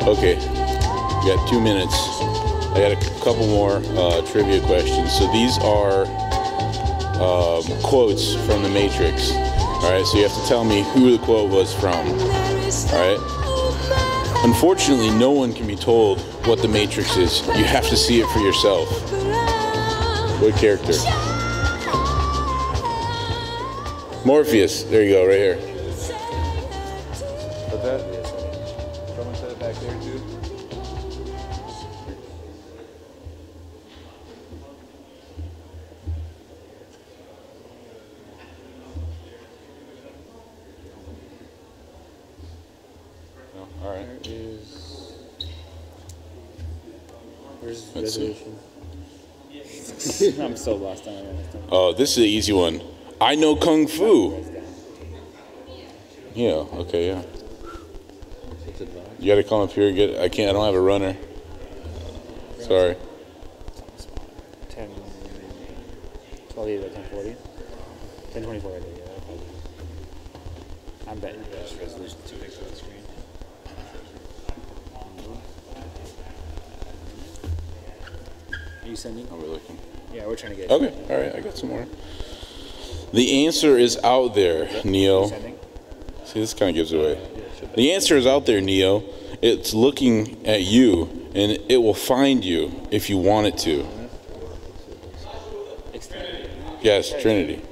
Okay, we got 2 minutes. I got a couple more trivia questions. So these are quotes from The Matrix. All right, so you have to tell me who the quote was from. All right. Unfortunately, no one can be told what The Matrix is. You have to see it for yourself. What character? Morpheus. There you go, right here. What's that? Someone said it back there too. No, all right. Where's resolution? I'm so lost on it. Oh, this is an easy one. I know Kung Fu. Yeah, okay, yeah. You gotta come up here and get, I don't have a runner. Sorry. 10, 12, 1040? 1024, I think, yeah. I'm betting this resolution too big for the screen. Are you sending? Oh, we're looking. Yeah, we're trying to get. Okay, all right, I got some more. The answer is out there, Neo. See, this kind of gives it away. The answer is out there, Neo. It's looking at you, and it will find you if you want it to. Yes, Trinity.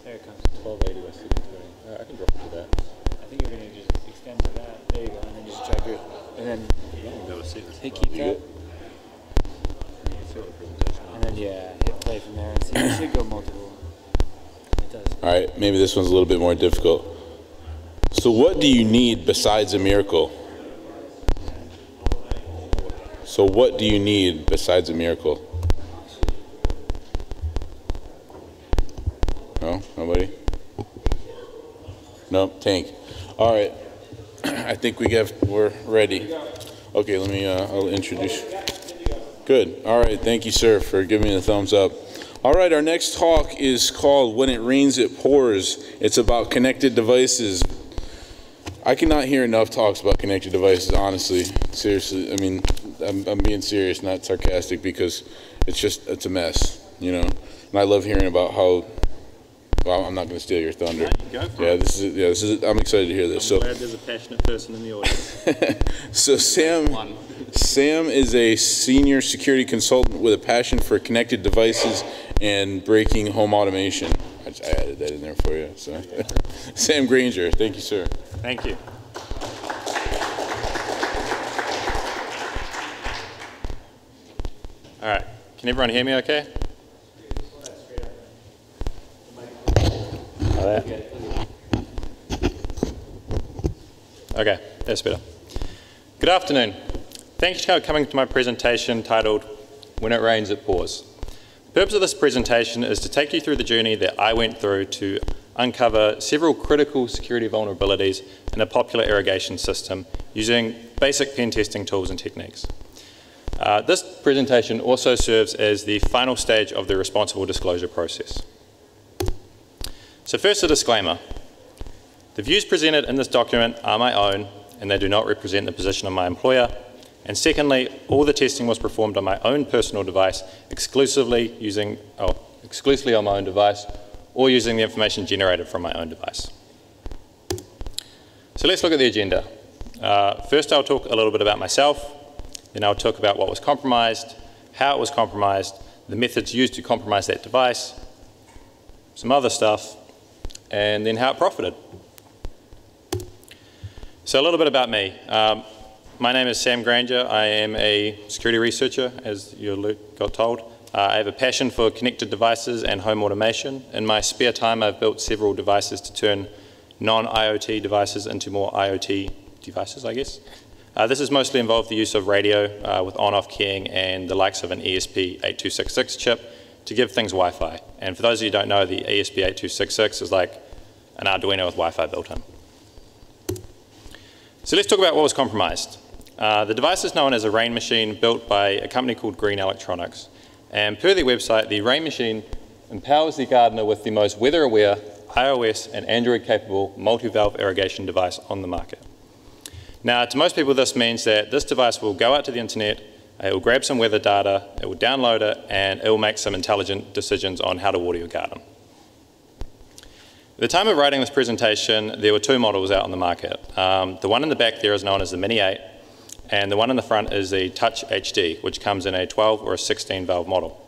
There it comes. 1280 West 620. I can drop it to that. I think you're going to just extend to that. There you go, and then just drag it. And then hit keep that. And then, yeah, hit play from there. And see, it should go multiple. It does. All right, maybe this one's a little bit more difficult. So what do you need besides a miracle? So what do you need besides a miracle? No? Nobody? No? Tank. All right. I think we're ready. Okay, let me, I'll introduce. Good. All right, thank you, sir, for giving me the thumbs up. All right, our next talk is called When It Rains, It Pours. It's about connected devices. I cannot hear enough talks about connected devices, honestly. Seriously, I mean, I'm being serious, not sarcastic, because it's a mess, you know. And I love hearing about how, well, I'm not going to steal your thunder. Go for it. This is, I'm excited to hear this. I'm glad there's a passionate person in the audience. So Sam is a senior security consultant with a passion for connected devices and breaking home automation. I added that in there for you. So, Sam Granger, thank you, sir. Thank you. All right. Can everyone hear me okay? Okay, that's better. Good afternoon. Thanks for coming to my presentation titled When It Rains, It Pours. The purpose of this presentation is to take you through the journey that I went through to uncover several critical security vulnerabilities in a popular irrigation system using basic pen testing tools and techniques. This presentation also serves as the final stage of the responsible disclosure process. So first, a disclaimer. The views presented in this document are my own, and they do not represent the position of my employer. And secondly, all the testing was performed on my own personal device, exclusively on my own device, or using the information generated from my own device. So let's look at the agenda. First, I'll talk a little bit about myself. Then I'll talk about what was compromised, how it was compromised, the methods used to compromise that device, some other stuff, and then how it profited. So a little bit about me. My name is Sam Granger. I am a security researcher, as you got told. I have a passion for connected devices and home automation. In my spare time, I've built several devices to turn non-IoT devices into more IoT devices, I guess. This has mostly involved the use of radio with on-off keying and the likes of an ESP8266 chip to give things Wi-Fi. And for those of you who don't know, the ESP8266 is like an Arduino with Wi-Fi built in. So let's talk about what was compromised. The device is known as a rain machine built by a company called Green Electronics. And per their website, the rain machine empowers the gardener with the most weather-aware, iOS and Android-capable multi-valve irrigation device on the market. Now, to most people, this means that this device will go out to the internet, it will grab some weather data, it will download it, and it will make some intelligent decisions on how to water your garden. At the time of writing this presentation, there were two models out on the market. The one in the back there is known as the Mini 8, and the one in the front is the Touch HD, which comes in a 12 or a 16 valve model.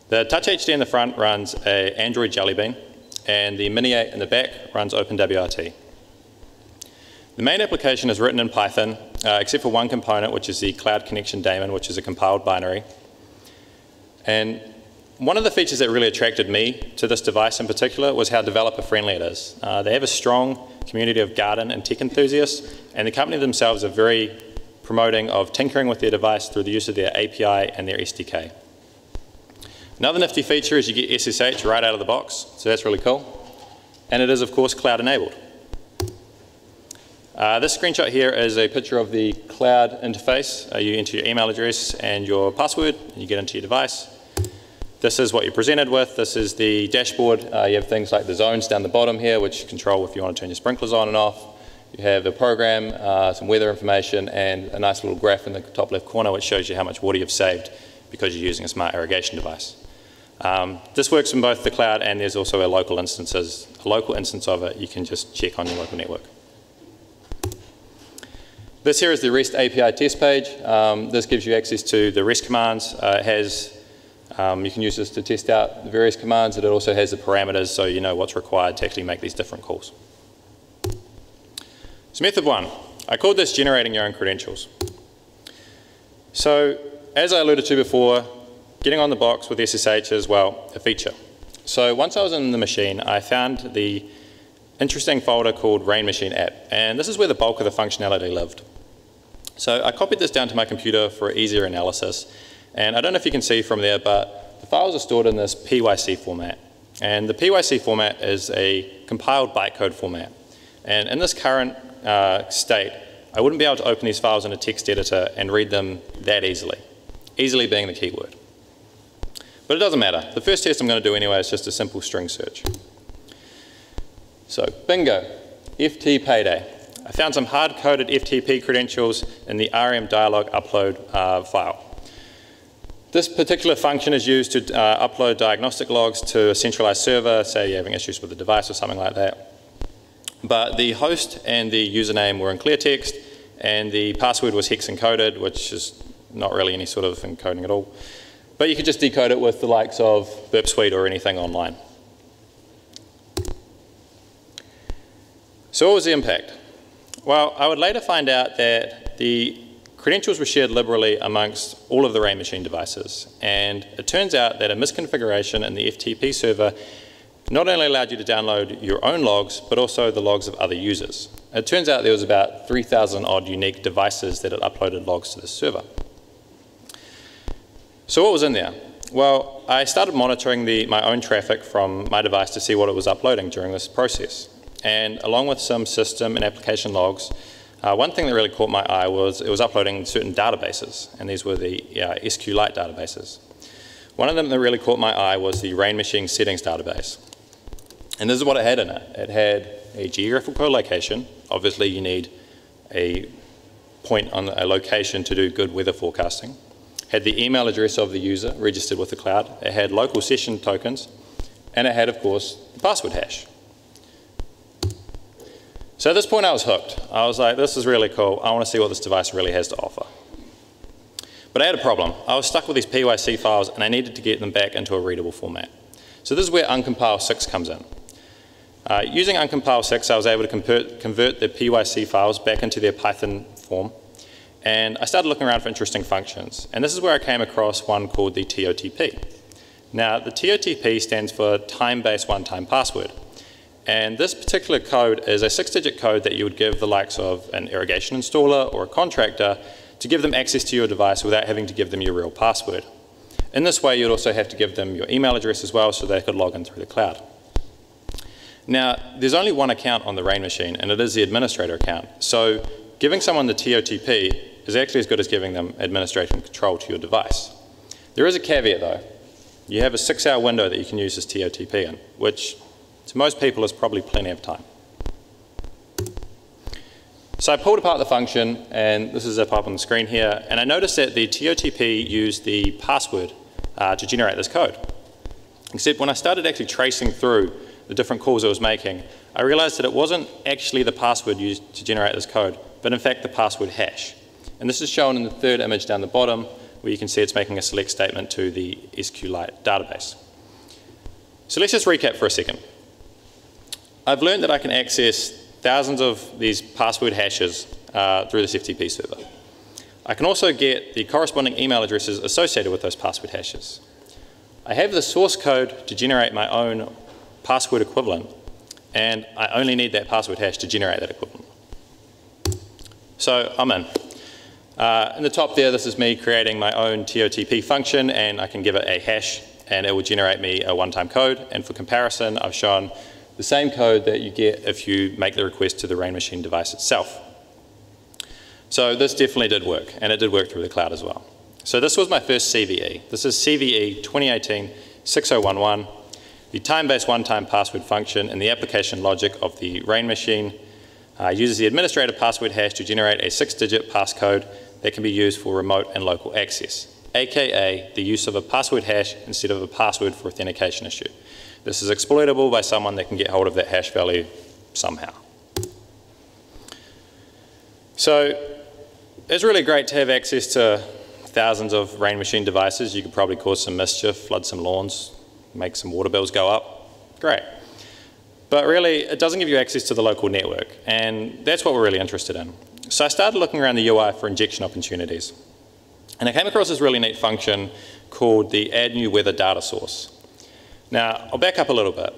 The Touch HD in the front runs an Android Jelly Bean, and the Mini 8 in the back runs OpenWRT. The main application is written in Python, except for one component, which is the Cloud Connection daemon, which is a compiled binary. And one of the features that really attracted me to this device in particular was how developer-friendly it is. They have a strong community of garden and tech enthusiasts, and the company themselves are very promoting of tinkering with their device through the use of their API and their SDK. Another nifty feature is you get SSH right out of the box, so that's really cool. And it is, of course, cloud-enabled. This screenshot here is a picture of the cloud interface. You enter your email address and your password, and you get into your device. This is what you're presented with. This is the dashboard. You have things like the zones down the bottom here, which control if you want to turn your sprinklers on and off. You have the program, some weather information, and a nice little graph in the top left corner which shows you how much water you've saved because you're using a smart irrigation device. This works in both the cloud, and there's also a local instance of it you can just check on your local network. This here is the REST API test page. This gives you access to the REST commands. You can use this to test out the various commands, and it also has the parameters so you know what's required to actually make these different calls. So method one, I called this generating your own credentials. So as I alluded to before, getting on the box with SSH is, well, a feature. So once I was in the machine, I found the interesting folder called Rain Machine App, and this is where the bulk of the functionality lived. So I copied this down to my computer for easier analysis, and I don't know if you can see from there, but the files are stored in this PYC format. And the PYC format is a compiled bytecode format. And in this current state, I wouldn't be able to open these files in a text editor and read them that easily. Easily being the key word. But it doesn't matter. The first test I'm going to do anyway is just a simple string search. So, bingo, FT payday. I found some hard-coded FTP credentials in the RM dialog upload file. This particular function is used to upload diagnostic logs to a centralized server, say you're having issues with the device or something like that. But the host and the username were in clear text, and the password was hex encoded, which is not really any sort of encoding at all. But you could just decode it with the likes of Burp Suite or anything online. So what was the impact? Well, I would later find out that the credentials were shared liberally amongst all of the Rain Machine devices. And it turns out that a misconfiguration in the FTP server not only allowed you to download your own logs, but also the logs of other users. It turns out there was about 3,000 odd unique devices that had uploaded logs to this server. So what was in there? Well, I started monitoring my own traffic from my device to see what it was uploading during this process. And along with some system and application logs, one thing that really caught my eye was it was uploading certain databases, and these were the SQLite databases. One of them that really caught my eye was the Rain Machine settings database. And this is what it had in it. It had a geographical location. Obviously, you need a point on a location to do good weather forecasting. It had the email address of the user registered with the cloud. It had local session tokens. And it had, of course, the password hash. So at this point, I was hooked. I was like, this is really cool. I want to see what this device really has to offer. But I had a problem. I was stuck with these PYC files, and I needed to get them back into a readable format. So this is where uncompile 6 comes in. Using uncompile 6, I was able to convert the PYC files back into their Python form. And I started looking around for interesting functions. And this is where I came across one called the TOTP. Now, the TOTP stands for time-based one-time password. And this particular code is a 6-digit code that you would give the likes of an irrigation installer or a contractor to give them access to your device without having to give them your real password. In this way, you'd also have to give them your email address as well so they could log in through the cloud. Now, there's only one account on the Rain machine, and it is the administrator account. So giving someone the TOTP is actually as good as giving them administration control to your device. There is a caveat though. You have a 6-hour window that you can use this TOTP in, which to most people is probably plenty of time. So I pulled apart the function, and this is up on the screen here, and I noticed that the TOTP used the password to generate this code. Except when I started actually tracing through the different calls I was making, I realized that it wasn't actually the password used to generate this code, but in fact the password hash. And this is shown in the third image down the bottom, where you can see it's making a select statement to the SQLite database. So let's just recap for a second. I've learned that I can access thousands of these password hashes through this FTP server. I can also get the corresponding email addresses associated with those password hashes. I have the source code to generate my own password equivalent, and I only need that password hash to generate that equivalent. So I'm in. In the top there, this is me creating my own TOTP function, and I can give it a hash, and it will generate me a one-time code. And for comparison, I've shown the same code that you get if you make the request to the Rain machine device itself. So this definitely did work, and it did work through the cloud as well. So this was my first CVE. This is CVE 2018-6011, the time-based one-time password function in the application logic of the Rain machine uses the administrator password hash to generate a 6-digit passcode that can be used for remote and local access, aka the use of a password hash instead of a password for authentication issue. This is exploitable by someone that can get hold of that hash value somehow. So it's really great to have access to thousands of Rain machine devices. You could probably cause some mischief, flood some lawns, make some water bills go up. Great. But really, it doesn't give you access to the local network, and that's what we're really interested in. So I started looking around the UI for injection opportunities, and I came across this really neat function called the add new weather data source. Now, I'll back up a little bit.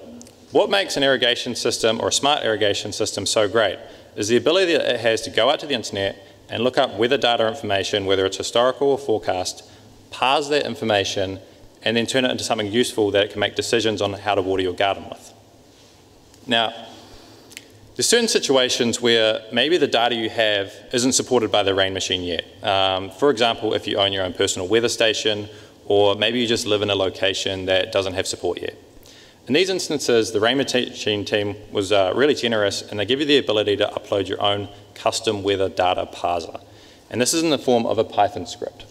What makes an irrigation system or a smart irrigation system so great is the ability that it has to go out to the internet and look up weather data information, whether it's historical or forecast, parse that information, and then turn it into something useful that it can make decisions on how to water your garden with. Now, there's certain situations where maybe the data you have isn't supported by the Rain machine yet. For example, if you own your own personal weather station, or maybe you just live in a location that doesn't have support yet. In these instances, the Rain machine team was really generous, and they give you the ability to upload your own custom weather data parser. And this is in the form of a Python script.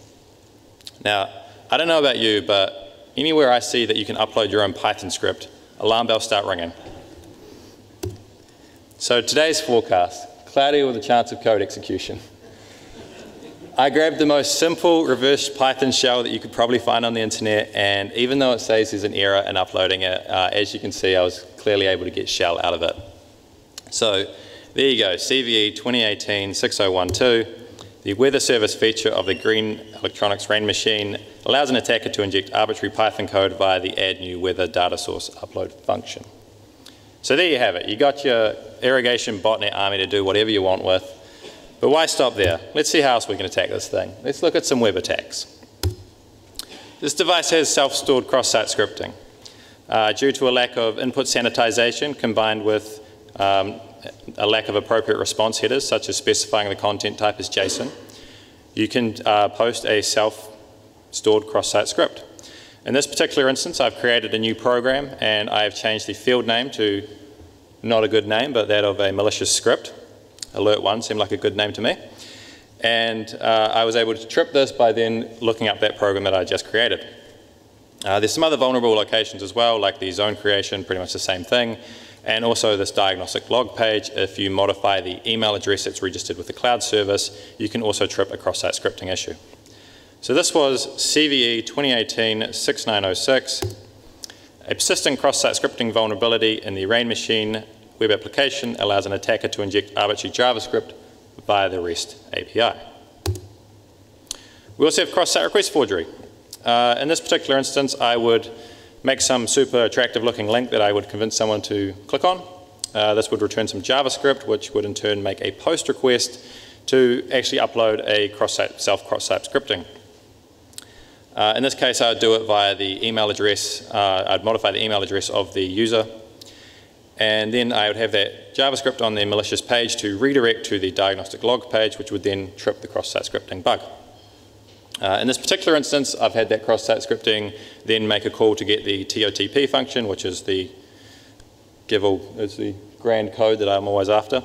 Now, I don't know about you, but anywhere I see that you can upload your own Python script, alarm bells start ringing. So today's forecast, cloudy with a chance of code execution. I grabbed the most simple reverse Python shell that you could probably find on the internet, and even though it says there's an error in uploading it, as you can see, I was clearly able to get shell out of it. So there you go, CVE 2018-6012. The weather service feature of the Green Electronics Rain machine allows an attacker to inject arbitrary Python code via the add new weather data source upload function. So there you have it. You got your irrigation botnet army to do whatever you want with. But why stop there? Let's see how else we can attack this thing. Let's look at some web attacks. This device has self-stored cross-site scripting. Due to a lack of input sanitization combined with a lack of appropriate response headers, such as specifying the content type as JSON, you can post a self-stored cross-site script. In this particular instance, I've created a new program, and I've changed the field name to not a good name, but that of a malicious script. Alert 1 seemed like a good name to me. And I was able to trip this by then looking up that program that I just created. There's some other vulnerable locations as well, like the zone creation, pretty much the same thing. And also this diagnostic log page. If you modify the email address that's registered with the cloud service, you can also trip a cross-site scripting issue. So this was CVE 2018-6906, a persistent cross-site scripting vulnerability in the Rain machine web application allows an attacker to inject arbitrary JavaScript via the REST API. We also have cross-site request forgery. In this particular instance, I would make some super attractive looking link that I would convince someone to click on. This would return some JavaScript, which would in turn make a post request to actually upload a self-cross-site scripting. In this case, I would do it via the email address. I'd modify the email address of the user, And then I would have that JavaScript on the malicious page to redirect to the diagnostic log page, which would then trip the cross-site scripting bug. In this particular instance, I've had that cross-site scripting then make a call to get the TOTP function, which is the grand code that I'm always after,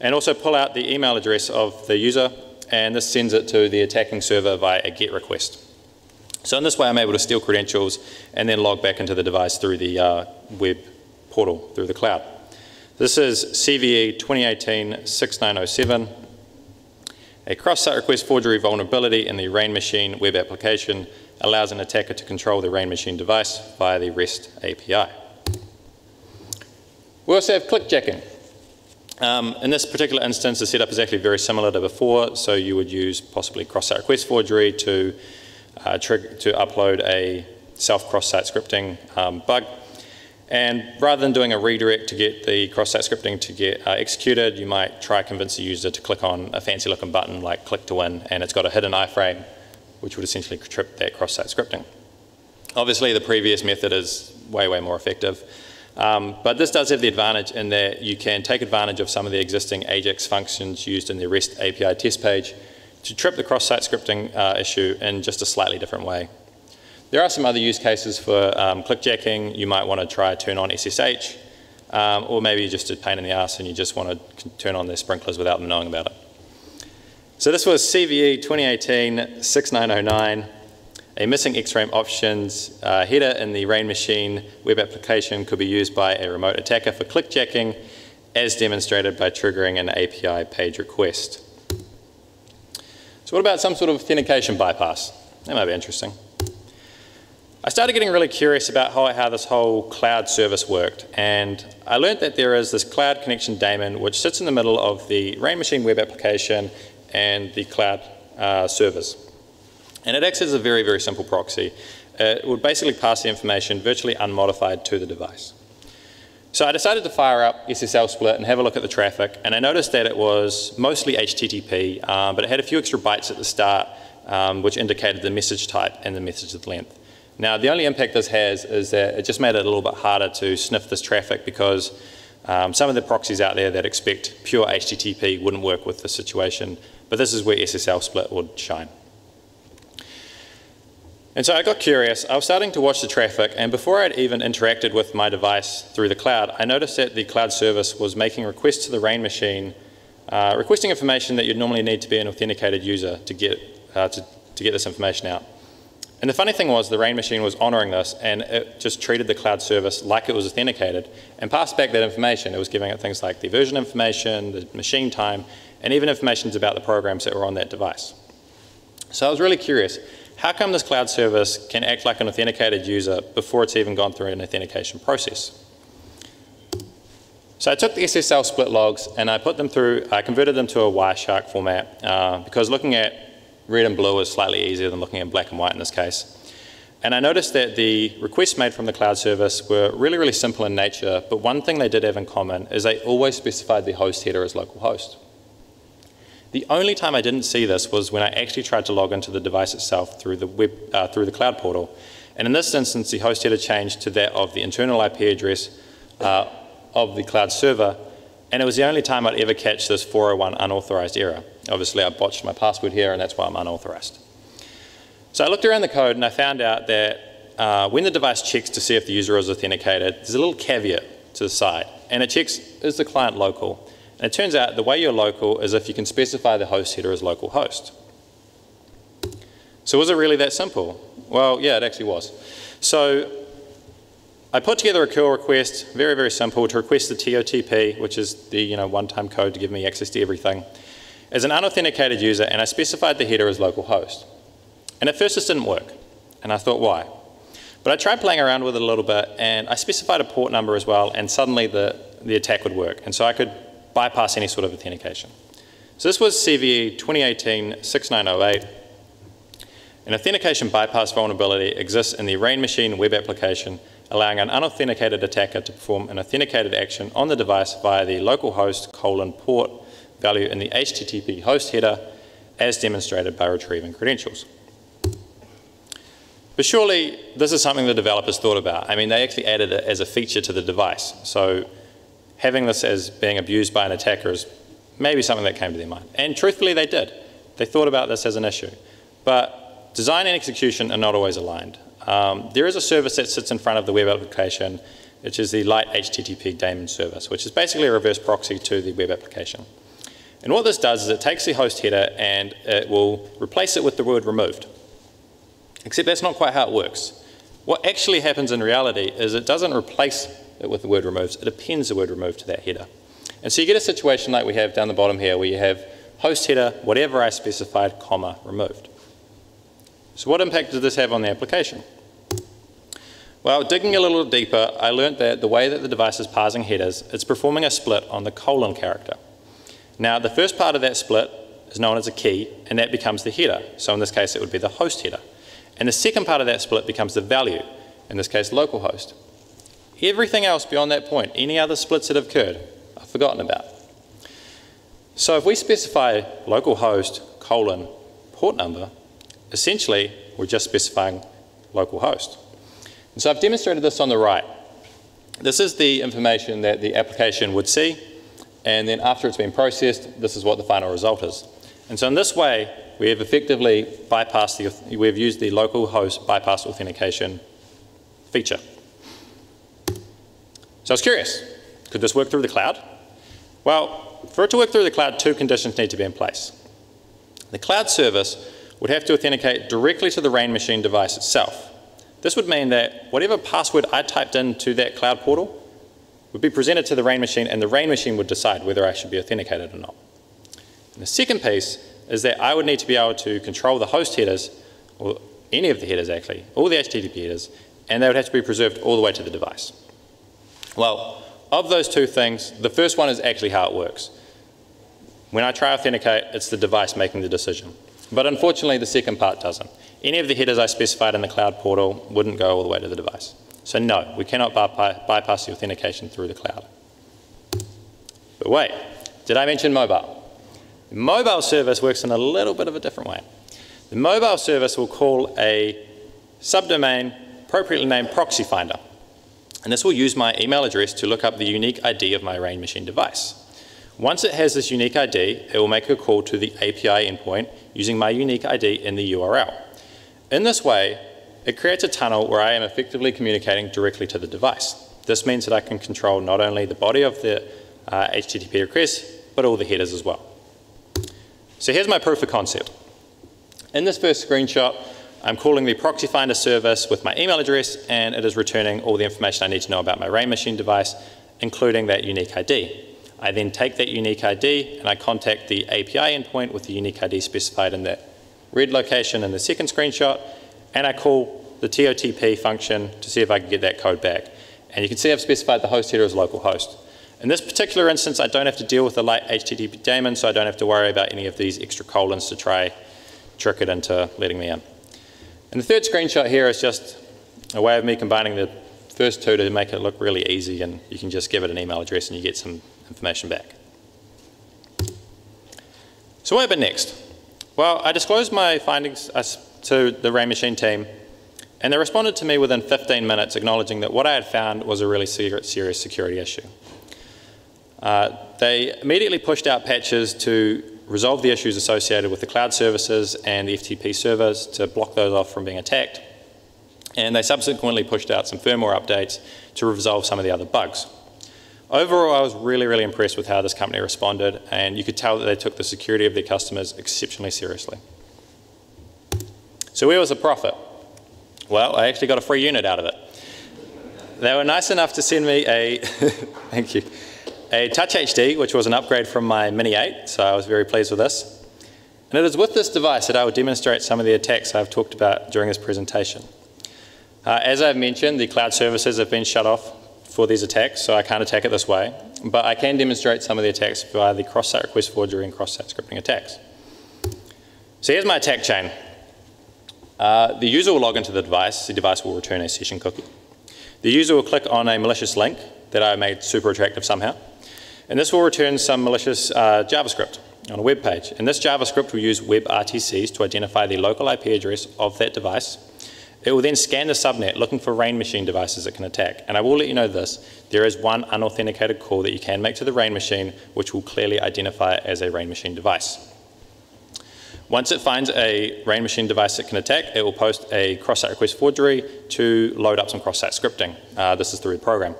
and also pull out the email address of the user, and this sends it to the attacking server via a GET request. So in this way, I'm able to steal credentials and then log back into the device through the web portal, through the cloud. This is CVE 2018-6907. A cross-site request forgery vulnerability in the RAIN machine web application allows an attacker to control the RAIN machine device via the REST API. We also have clickjacking. In this particular instance, the setup is actually very similar to before, so you would use possibly cross-site request forgery to upload a self-cross-site scripting bug. And rather than doing a redirect to get the cross-site scripting to get executed, you might try to convince the user to click on a fancy looking button like click to win, and it's got a hidden iframe, which would essentially trip that cross-site scripting. Obviously, the previous method is way, way more effective. But this does have the advantage in that you can take advantage of some of the existing AJAX functions used in the REST API test page to trip the cross-site scripting issue in just a slightly different way. There are some other use cases for clickjacking. You might want to try to turn on SSH, or maybe you're just a pain in the ass and you just want to turn on their sprinklers without them knowing about it. So this was CVE 2018-6909. A missing X-frame options header in the RAIN machine web application could be used by a remote attacker for clickjacking, as demonstrated by triggering an API page request. So what about some sort of authentication bypass? That might be interesting. I started getting really curious about how this whole cloud service worked, and I learned that there is this cloud connection daemon which sits in the middle of the RAIN machine web application and the cloud servers. And it acts as a very, very simple proxy. It would basically pass the information virtually unmodified to the device. So I decided to fire up SSL split and have a look at the traffic, and I noticed that it was mostly HTTP, but it had a few extra bytes at the start, which indicated the message type and the message length. Now, the only impact this has is that it just made it a little bit harder to sniff this traffic because some of the proxies out there that expect pure HTTP wouldn't work with the situation, but this is where SSL split would shine. And so I got curious. I was starting to watch the traffic, and before I'd even interacted with my device through the cloud, I noticed that the cloud service was making requests to the RAIN machine, requesting information that you'd normally need to be an authenticated user to get this information out. And the funny thing was the RAIN machine was honoring this, and it just treated the cloud service like it was authenticated and passed back that information. It was giving it things like the version information, the machine time, and even information about the programs that were on that device. So I was really curious. How come this cloud service can act like an authenticated user before it's even gone through an authentication process? So I took the SSL split logs and I converted them to a Wireshark format because looking at red and blue is slightly easier than looking at black and white in this case. And I noticed that the requests made from the cloud service were really, really simple in nature, but one thing they did have in common is they always specified the host header as localhost. The only time I didn't see this was when I actually tried to log into the device itself through the cloud portal. And in this instance, the host header changed to that of the internal IP address of the cloud server, and it was the only time I'd ever catch this 401 unauthorized error. Obviously, I botched my password here, and that's why I'm unauthorized. So I looked around the code, and I found out that when the device checks to see if the user is authenticated, there's a little caveat to the side, and it checks, is the client local? And it turns out the way you're local is if you can specify the host header as localhost. So was it really that simple? Well, yeah, it actually was. So I put together a curl request, very, very simple, to request the TOTP, which is the one-time code to give me access to everything, as an unauthenticated user, and I specified the header as localhost. And at first this didn't work, and I thought, why? But I tried playing around with it a little bit, and I specified a port number as well, and suddenly the attack would work, and so I could bypass any sort of authentication. So this was CVE 2018-6908. An authentication bypass vulnerability exists in the RAIN machine web application, allowing an unauthenticated attacker to perform an authenticated action on the device via the localhost port value in the HTTP host header, as demonstrated by retrieving credentials. But surely this is something the developers thought about. I mean, they actually added it as a feature to the device. So having this as being abused by an attacker is maybe something that came to their mind. And truthfully, they did. They thought about this as an issue. But design and execution are not always aligned. There is a service that sits in front of the web application, which is the light HTTP daemon service, which is basically a reverse proxy to the web application. And what this does is it takes the host header and it will replace it with the word removed. Except that's not quite how it works. What actually happens in reality is it doesn't replace it with the word removed, it appends the word removed to that header. And so you get a situation like we have down the bottom here where you have host header, whatever I specified, comma, removed. So what impact does this have on the application? Well, digging a little deeper, I learned that the way that the device is parsing headers, it's performing a split on the colon character. Now, the first part of that split is known as a key, and that becomes the header. So in this case, it would be the host header. And the second part of that split becomes the value, in this case, localhost. Everything else beyond that point, any other splits that have occurred, I've forgotten about. So if we specify localhost, colon, port number, essentially, we're just specifying localhost. And so I've demonstrated this on the right. This is the information that the application would see, and then after it's been processed, this is what the final result is. And so in this way, we have effectively bypassed we've used the localhost bypass authentication feature. So I was curious, could this work through the cloud? Well, for it to work through the cloud, two conditions need to be in place. The cloud service would have to authenticate directly to the RAIN machine device itself. This would mean that whatever password I typed into that cloud portal would be presented to the RAIN machine, and the RAIN machine would decide whether I should be authenticated or not. And the second piece is that I would need to be able to control the host headers, or any of the headers actually, all the HTTP headers, and they would have to be preserved all the way to the device. Well, of those two things, the first one is actually how it works. When I try authenticate, it's the device making the decision. But unfortunately, the second part doesn't. Any of the headers I specified in the cloud portal wouldn't go all the way to the device. So no, we cannot bypass the authentication through the cloud. But wait, did I mention mobile? The mobile service works in a little bit of a different way. The mobile service will call a subdomain appropriately named proxy finder. And this will use my email address to look up the unique ID of my RAIN machine device. Once it has this unique ID, it will make a call to the API endpoint using my unique ID in the URL. In this way, it creates a tunnel where I am effectively communicating directly to the device. This means that I can control not only the body of the HTTP request, but all the headers as well. So here's my proof of concept. In this first screenshot, I'm calling the proxy finder service with my email address, and it is returning all the information I need to know about my RAIN machine device, including that unique ID. I then take that unique ID and I contact the API endpoint with the unique ID specified in that red location in the second screenshot, and I call the TOTP function to see if I can get that code back. And you can see I've specified the host header as localhost. In this particular instance, I don't have to deal with the light HTTP daemon, so I don't have to worry about any of these extra colons to try trick it into letting me in. And the third screenshot here is just a way of me combining the first two to make it look really easy, and you can just give it an email address and you get some information back. So what happened next? Well, I disclosed my findings to the RAIN machine team, and they responded to me within 15 minutes acknowledging that what I had found was a really serious security issue. They immediately pushed out patches to resolve the issues associated with the cloud services and the FTP servers to block those off from being attacked. And they subsequently pushed out some firmware updates to resolve some of the other bugs. Overall, I was really impressed with how this company responded, and you could tell that they took the security of their customers exceptionally seriously. So where was the profit? Well, I actually got a free unit out of it. They were nice enough to send me a, thank you, a Touch HD, which was an upgrade from my Mini 8, so I was very pleased with this. And it is with this device that I will demonstrate some of the attacks I've talked about during this presentation. As I've mentioned, the cloud services have been shut off for these attacks, so I can't attack it this way, but I can demonstrate some of the attacks via the cross-site request forgery and cross-site scripting attacks. So here's my attack chain. The user will log into the device will return a session cookie. The user will click on a malicious link that I made super attractive somehow, and this will return some malicious JavaScript on a web page. And this JavaScript will use WebRTCs to identify the local IP address of that device, It will then scan the subnet looking for rain machine devices it can attack. And I will let you know this, there is one unauthenticated call that you can make to the rain machine which will clearly identify it as a rain machine device. Once it finds a rain machine device it can attack, it will post a cross-site request forgery to load up some cross-site scripting. This is through the program.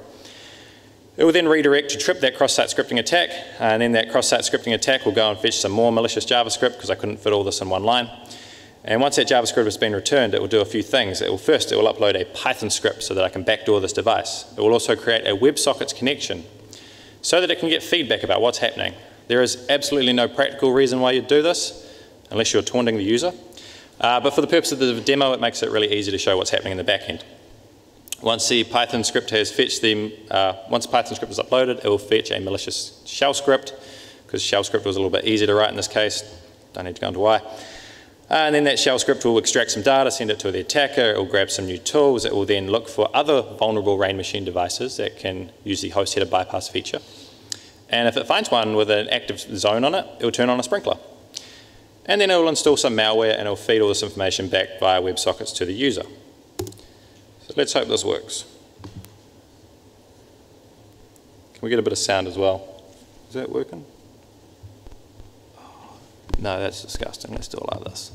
It will then redirect to trip that cross-site scripting attack, and then that cross-site scripting attack will go and fetch some more malicious JavaScript because I couldn't fit all this in one line. And once that JavaScript has been returned, it will do a few things. It will upload a Python script so that I can backdoor this device. It will also create a WebSockets connection so that it can get feedback about what's happening. There is absolutely no practical reason why you'd do this, unless you're taunting the user. But for the purpose of the demo, it makes it really easy to show what's happening in the back end. Once the Python script has fetched once the Python script is uploaded, it will fetch a malicious shell script, because shell script was a little bit easier to write in this case. Don't need to go into why. And then that shell script will extract some data, send it to the attacker, it will grab some new tools, it will then look for other vulnerable rain machine devices that can use the host header bypass feature. And if it finds one with an active zone on it, it will turn on a sprinkler. And then it will install some malware and it will feed all this information back via WebSockets to the user. So let's hope this works. Can we get a bit of sound as well? Is that working? Oh, no, that's disgusting. Let's do it like this.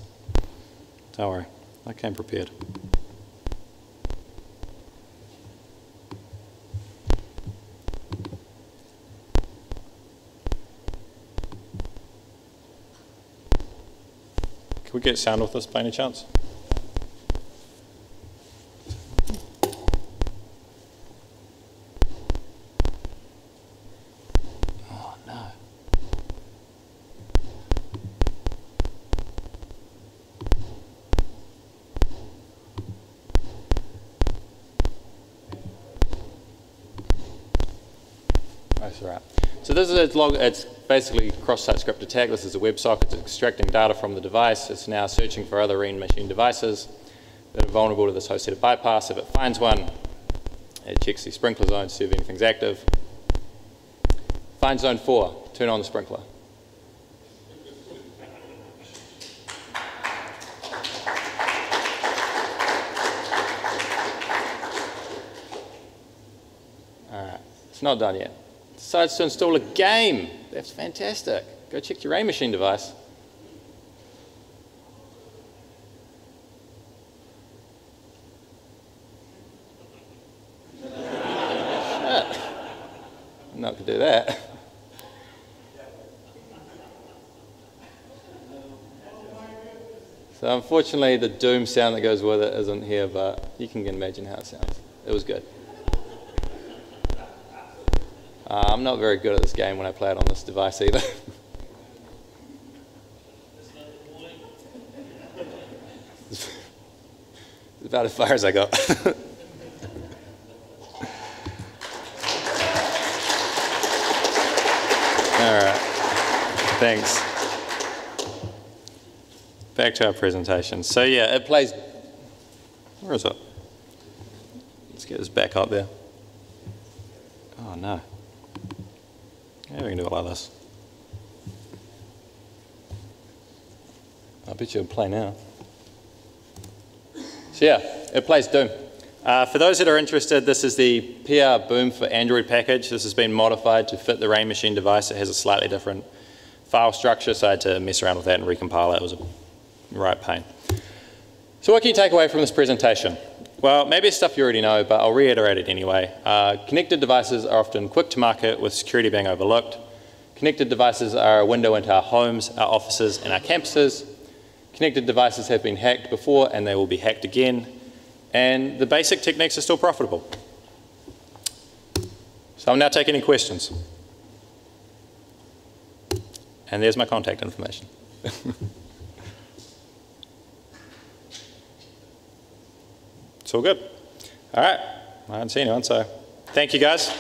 Don't worry, I came prepared. Can we get sound with this by any chance? Oh no. That's right. So this is a log, it's basically cross-site script attack. This is a WebSocket. It's extracting data from the device. It's now searching for other rain machine devices that are vulnerable to this host header bypass. If it finds one, it checks the sprinkler zone to see if anything's active. Finds zone 4, turn on the sprinkler. All right, it's not done yet. Decides to install a game. That's fantastic. Go check your rain machine device. Shit. I'm not going to do that. So unfortunately the doom sound that goes with it isn't here, but you can imagine how it sounds. It was good. I'm not very good at this game when I play it on this device either. It's about as far as I got. All right, thanks. Back to our presentation. So yeah, it plays, where is it? Let's get this back up there. Oh no. Yeah, we can do it like this. I bet you it'll play now. So yeah, it plays Doom. For those that are interested, this is the PR Boom for Android package. This has been modified to fit the rain machine device. It has a slightly different file structure, so I had to mess around with that and recompile it. It was a right pain. So what can you take away from this presentation? Well, maybe it's stuff you already know, but I'll reiterate it anyway. Connected devices are often quick to market with security being overlooked. Connected devices are a window into our homes, our offices, and our campuses. Connected devices have been hacked before and they will be hacked again. And the basic techniques are still profitable. So I'll now take any questions. And there's my contact information. It's all good. All right, I haven't seen anyone, so thank you guys.